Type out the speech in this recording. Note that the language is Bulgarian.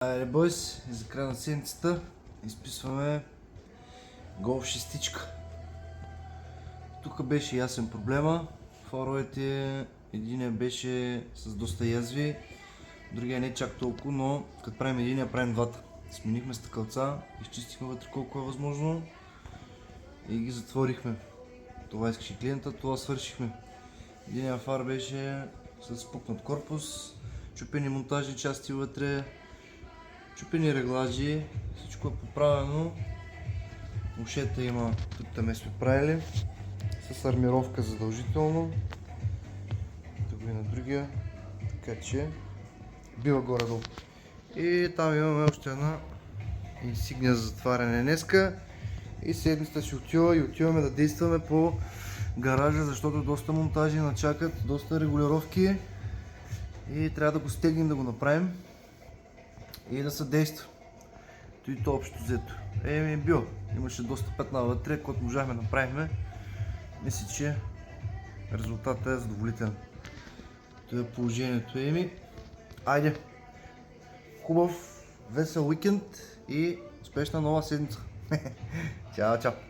Айде, бойс, за края на седмицата изписваме голф шестичка. Тук беше ясен проблема. Форовете, единия беше с доста язви, другия не чак толкова, но като правим единия, правим двата. Сменихме стъкълца, изчистихме вътре колко е възможно и ги затворихме. Това искаше клиента, това свършихме. Единия фар беше с пукнат корпус, чупени монтажни части вътре, чупени реглажи, всичко е поправено. Ушета има, тук там сме правили, с армировка задължително. Тук и на другия, така че бива горе-долу. И там имаме още една инсигния за затваряне днеска. И седмицата си отива и отиваме да действаме по гаража, защото доста монтажи начакат, доста регулировки и трябва да го стегнем, да го направим и да се действа. И то общо взето. Било. Имаше доста петна вътре, което можахме да направим. Мисля, че резултатът е задоволителен. Това е положението. Айде! Хубав, весел уикенд и успешна нова седмица. Чао, чао!